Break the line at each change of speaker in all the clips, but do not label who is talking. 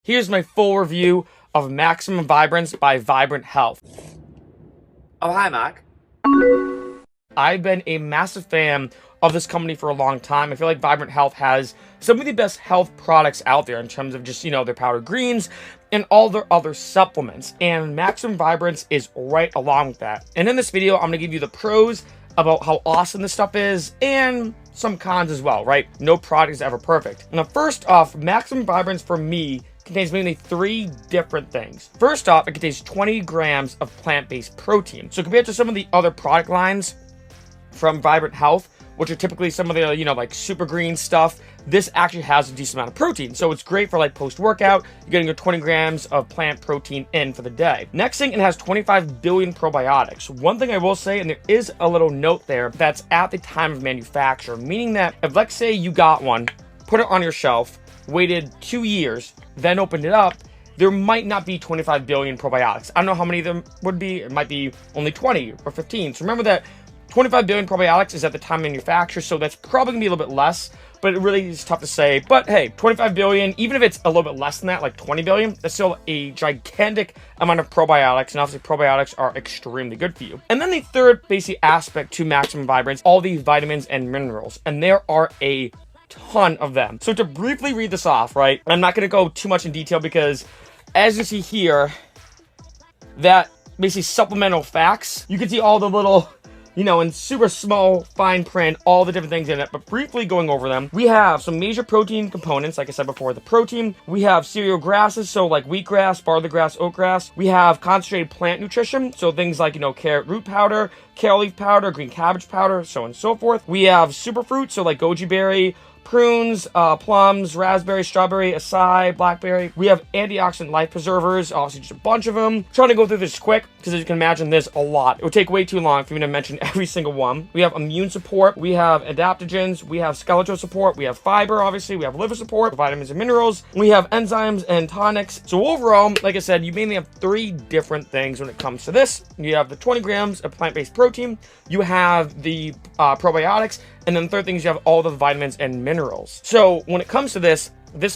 Here's my full review of Maximum Vibrance by Vibrant Health.
Oh, hi, Mark.
I've been a massive fan of this company for a long time. I feel like Vibrant Health has some of the best health products out there in terms of just, their powdered greens and all their other supplements. And Maximum Vibrance is right along with that. And in this video, I'm going to give you the pros about how awesome this stuff is and some cons as well, right? No product is ever perfect. Now, first off, Maximum Vibrance for me contains mainly three different things. First off, it contains 20 grams of plant-based protein. So compared to some of the other product lines from Vibrant Health, which are typically some of the, like super green stuff, this actually has a decent amount of protein. So it's great for like post-workout. You're getting your 20 grams of plant protein in for the day. Next thing, it has 25 billion probiotics. One thing I will say, and there is a little note there, that's at the time of manufacture, meaning that if, let's say you got one, put it on your shelf, waited 2 years, then opened it up, there might not be 25 billion probiotics. I don't know how many of them would be. It might be only 20 or 15. So remember that 25 billion probiotics is at the time of manufacture, so that's probably gonna be a little bit less, but it really is tough to say. But hey, 25 billion, even if it's a little bit less than that, like 20 billion, that's still a gigantic amount of probiotics, and obviously probiotics are extremely good for you. And then the third basic aspect to Maximum Vibrance, all these vitamins and minerals, and there are a ton of them. So to briefly read this off, right, I'm not gonna go too much in detail because as you see here, that basically supplemental facts, you can see all the little, in super small fine print, all the different things in it. But briefly going over them, we have some major protein components, like I said before, the protein. We have cereal grasses, so like wheatgrass, barley grass, oatgrass. We have concentrated plant nutrition, so things like, carrot root powder, kale leaf powder, green cabbage powder, so on and so forth. We have superfruit, so like goji berry, prunes, plums, raspberry, strawberry, acai, blackberry. We have antioxidant life preservers, obviously just a bunch of them. I'm trying to go through this quick because as you can imagine, there's a lot. It would take way too long for me to mention every single one. We have immune support, we have adaptogens, we have skeletal support, we have fiber, obviously, we have liver support, vitamins and minerals, we have enzymes and tonics. So overall, like I said, you mainly have three different things when it comes to this. You have the 20 grams of plant-based protein, you have the probiotics, and then the third thing is you have all the vitamins and minerals. So when it comes to this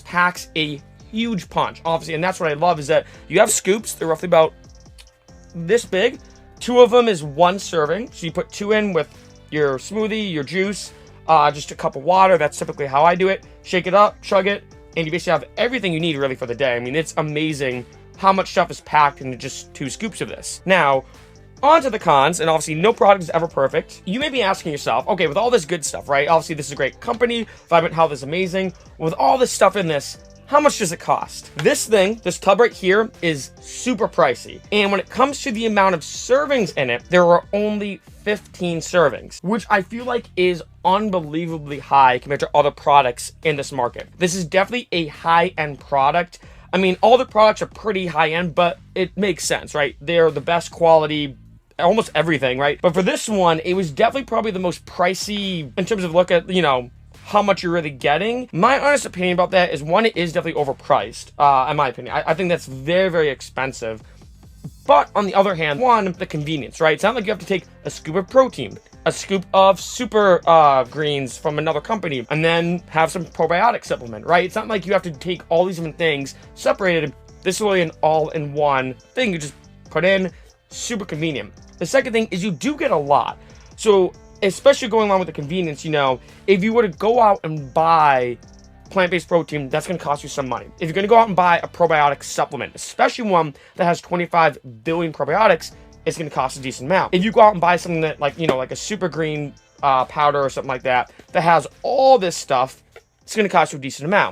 packs a huge punch, obviously, and that's what I love is that you have scoops. They're roughly about this big. 2 of them is 1 serving. So you put 2 in with your smoothie, your juice, just a cup of water. That's typically how I do it. Shake it up, chug it, and you basically have everything you need really for the day. I mean, it's amazing how much stuff is packed into just 2 scoops of this. Now, on to the cons, and obviously no product is ever perfect. You may be asking yourself, okay, with all this good stuff, right? Obviously this is a great company, Vibrant Health is amazing. With all this stuff in this, how much does it cost? This tub right here is super pricey. And when it comes to the amount of servings in it, there are only 15 servings, which I feel like is unbelievably high compared to other products in this market. This is definitely a high-end product. I mean, all the products are pretty high-end, but it makes sense, right? They're the best quality, almost everything, right? But for this one, it was definitely probably the most pricey in terms of look at, how much you're really getting. My honest opinion about that is, one, it is definitely overpriced, in my opinion. I think that's very, very expensive. But on the other hand, one, the convenience, right? It's not like you have to take a scoop of protein, a scoop of super greens from another company, and then have some probiotic supplement, right? It's not like you have to take all these different things separated. This is really an all-in-one thing you just put in. Super convenient. The second thing is you do get a lot. So especially going along with the convenience, if you were to go out and buy plant-based protein, that's going to cost you some money. If you're going to go out and buy a probiotic supplement, especially one that has 25 billion probiotics, it's going to cost a decent amount. If you go out and buy something that like a super green powder or something like that has all this stuff, it's going to cost you a decent amount.